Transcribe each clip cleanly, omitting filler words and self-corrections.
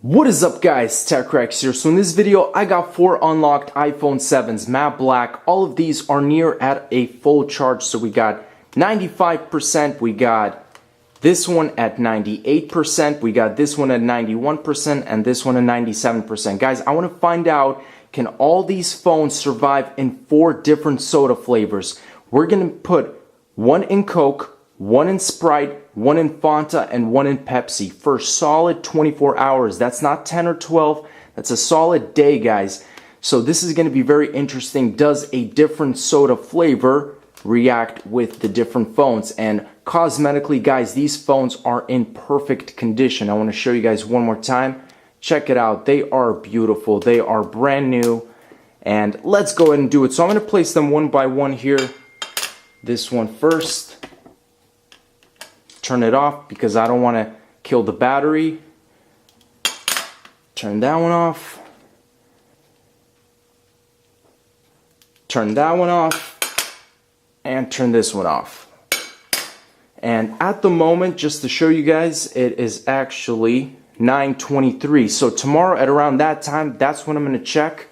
What is up guys, TechRex here. So in this video I got 4 unlocked iPhone 7s matte black. All of these are near at a full charge. So we got 95%, we got this one at 98%, we got this one at 91%, and this one at 97%. Guys, I want to find out, can all these phones survive in 4 different soda flavors? We're going to put one in Coke, one in Sprite, one in Fanta, and one in Pepsi for solid 24 hours. That's not 10 or 12. That's a solid day, guys. So this is going to be very interesting. Does a different soda flavor react with the different phones? And cosmetically, guys, these phones are in perfect condition. I want to show you guys one more time. Check it out. They are beautiful. They are brand new. And let's go ahead and do it. So I'm going to place them one by one here. This one first. Turn it off because I don't want to kill the battery. Turn that one off. Turn that one off. And turn this one off. And at the moment, just to show you guys, it is actually 9:23. So tomorrow at around that time, that's when I'm going to check.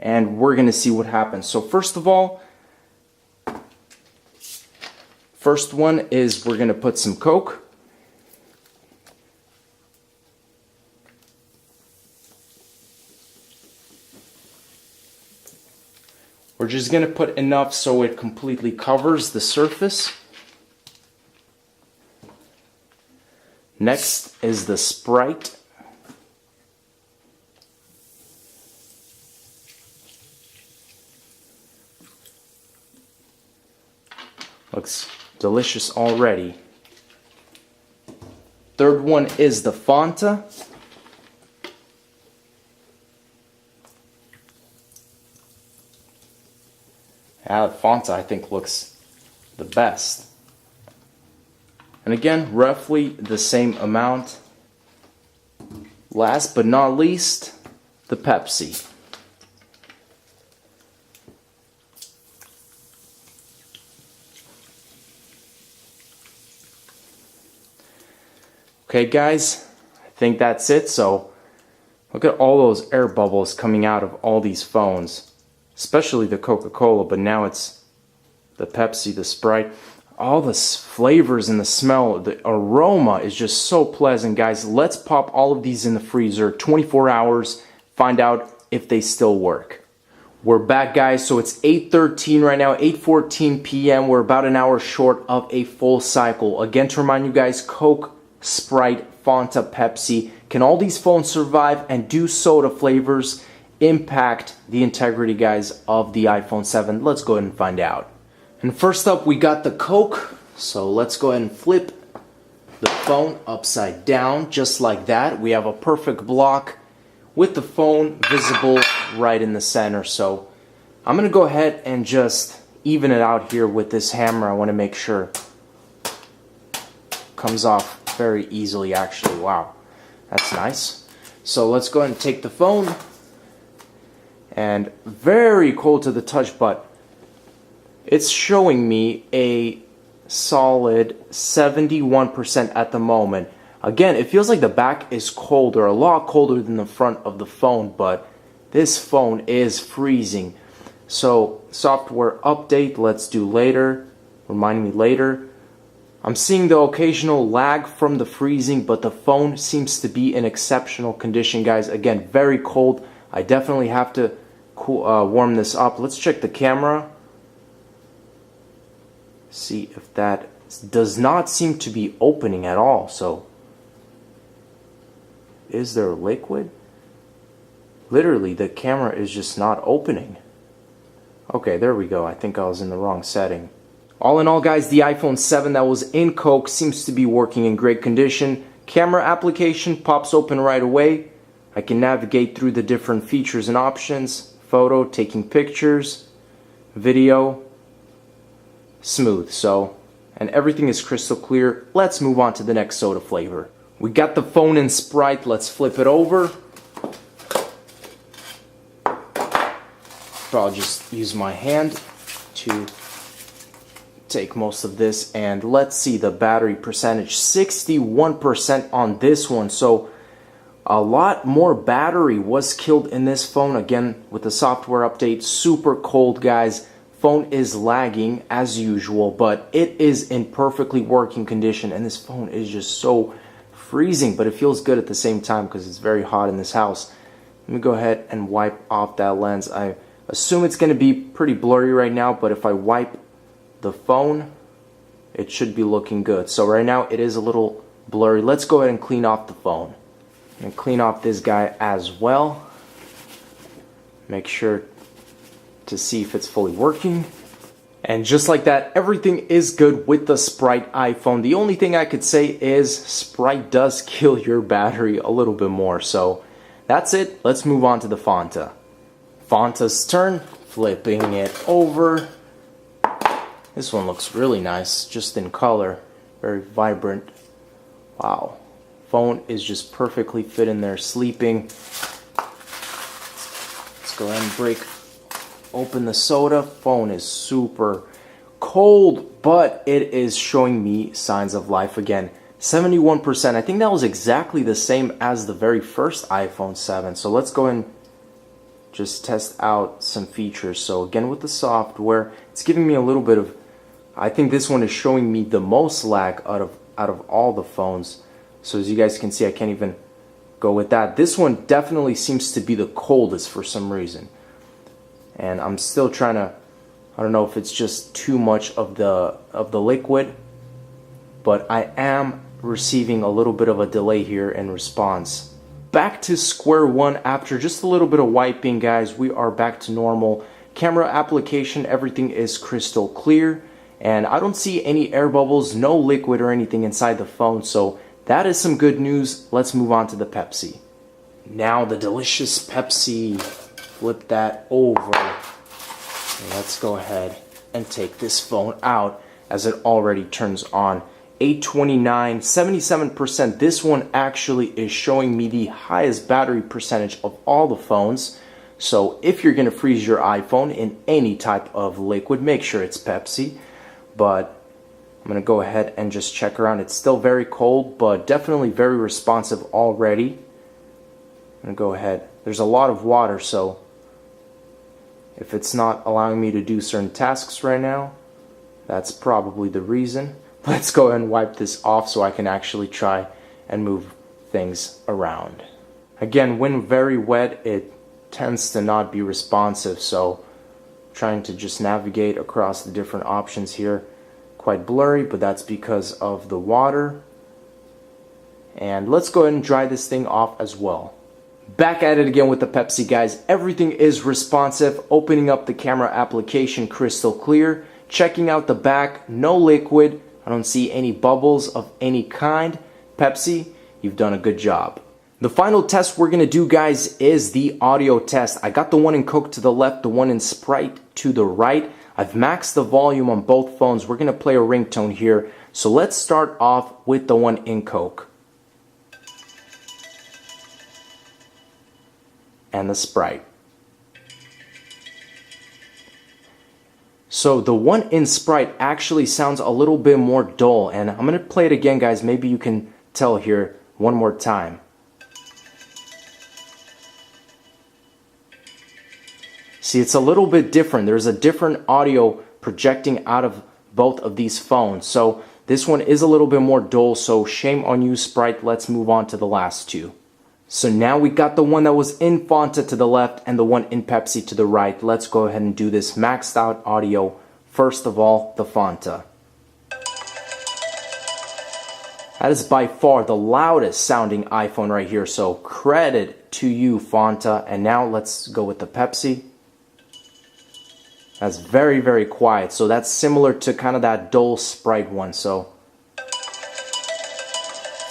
And we're going to see what happens. So first of all, first one is we're going to put some Coke. We're just going to put enough so it completely covers the surface. Next is the Sprite. Looks delicious already. Third one is the Fanta. The Fanta I think looks the best. And again, roughly the same amount. Last but not least, the Pepsi. Okay guys, I think that's it. So look at all those air bubbles coming out of all these phones, especially the Coca-Cola, but now it's the Pepsi, the Sprite. All the flavors and the smell, the aroma is just so pleasant, guys. Let's pop all of these in the freezer, 24 hours, find out if they still work. We're back, guys. So it's 8:13 right now, 8:14 p.m. We're about an hour short of a full cycle. Again, to remind you guys, Coke, Sprite, Fanta, Pepsi. Can all these phones survive, and do soda flavors impact the integrity, guys, of the iPhone 7? Let's go ahead and find out. And first up, we got the Coke. So let's go ahead and flip the phone upside down just like that. We have a perfect block with the phone visible right in the center. So I'm going to go ahead and just even it out here with this hammer. I want to make sure it comes off very easily, actually. Wow, that's nice. So let's go ahead and take the phone. And very cold to the touch, but it's showing me a solid 71% at the moment. Again, it feels like the back is colder, a lot colder than the front of the phone, but this phone is freezing. So software update, let's do later. Remind me later. I'm seeing the occasional lag from the freezing, but the phone seems to be in exceptional condition, guys. Again, very cold. I definitely have to warm this up. Let's check the camera. See if that does not seem to be opening at all. So, is there liquid? Literally, the camera is just not opening. Okay, there we go. I think I was in the wrong setting. All in all, guys, the iPhone 7 that was in Coke seems to be working in great condition. Camera application pops open right away. I can navigate through the different features and options. Photo, taking pictures, video, smooth. So, and everything is crystal clear. Let's move on to the next soda flavor. We got the phone in Sprite. Let's flip it over. I'll just use my hand to take most of this, and let's see the battery percentage. 61% on this one. So A lot more battery was killed in this phone. Again, with the software update, super cold, guys. Phone is lagging as usual, but it is in perfectly working condition, and this phone is just so freezing, but it feels good at the same time because it's very hot in this house. Let me go ahead and wipe off that lens. I assume it's going to be pretty blurry right now, but if I wipe the phone, it should be looking good. So right now it is a little blurry. Let's go ahead and clean off the phone. And clean off this guy as well. Make sure to see if it's fully working. And just like that, everything is good with the Sprite iPhone. The only thing I could say is Sprite does kill your battery a little bit more. So that's it. Let's move on to the Fanta. Fanta's turn. Flipping it over. This one looks really nice, just in color. Very vibrant. Wow. Phone is just perfectly fit in there, sleeping. Let's go ahead and break open the soda. Phone is super cold, but it is showing me signs of life again. 71%. I think that was exactly the same as the very first iPhone 7. So let's go and just test out some features. So again, with the software, it's giving me a little bit of, I think this one is showing me the most lag out of all the phones. So as you guys can see, I can't even go with that. This one definitely seems to be the coldest for some reason. And I'm still trying to, I don't know if it's just too much of the liquid, but I am receiving a little bit of a delay here in response. Back to square one after just a little bit of wiping, guys. We are back to normal. Camera application, everything is crystal clear. And I don't see any air bubbles, no liquid or anything inside the phone. So that is some good news. Let's move on to the Pepsi. Now the delicious Pepsi. Flip that over. And let's go ahead and take this phone out as it already turns on. 829, 77%. This one actually is showing me the highest battery percentage of all the phones. So if you're going to freeze your iPhone in any type of liquid, make sure it's Pepsi. But I'm going to go ahead and just check around. It's still very cold, but definitely very responsive already. I'm going to go ahead. There's a lot of water, so if it's not allowing me to do certain tasks right now, that's probably the reason. Let's go ahead and wipe this off so I can actually try and move things around. Again, when very wet, it tends to not be responsive, so trying to just navigate across the different options here. Quite blurry, but that's because of the water. And let's go ahead and dry this thing off as well. Back at it again with the Pepsi, guys. Everything is responsive. Opening up the camera application, crystal clear. Checking out the back, no liquid. I don't see any bubbles of any kind. Pepsi, you've done a good job. The final test we're going to do, guys, is the audio test. I got the one in Coke to the left, the one in Sprite to the right. I've maxed the volume on both phones. We're going to play a ringtone here. So let's start off with the one in Coke. And the Sprite. So the one in Sprite actually sounds a little bit more dull. And I'm going to play it again, guys. Maybe you can tell here one more time. See, it's a little bit different. There's a different audio projecting out of both of these phones. So this one is a little bit more dull, so shame on you, Sprite. Let's move on to the last two. So now we got the one that was in Fanta to the left and the one in Pepsi to the right. Let's go ahead and do this maxed out audio. First of all, the Fanta. That is by far the loudest sounding iPhone right here, so credit to you, Fanta. And now let's go with the Pepsi. That's very, very quiet. So that's similar to kind of that dull Sprite one. So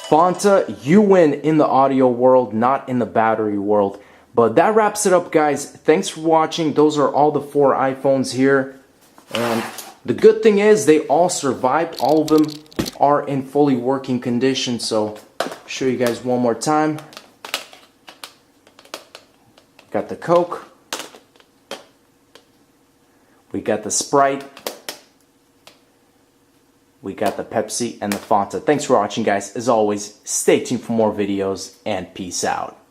Fanta, you win in the audio world, not in the battery world. But that wraps it up, guys. Thanks for watching. Those are all the 4 iPhones here. And the good thing is they all survived. All of them are in fully working condition. So I'll show you guys one more time. Got the Coke. We got the Sprite. we got the Pepsi and the Fanta. Thanks for watching, guys. As always, stay tuned for more videos, and peace out.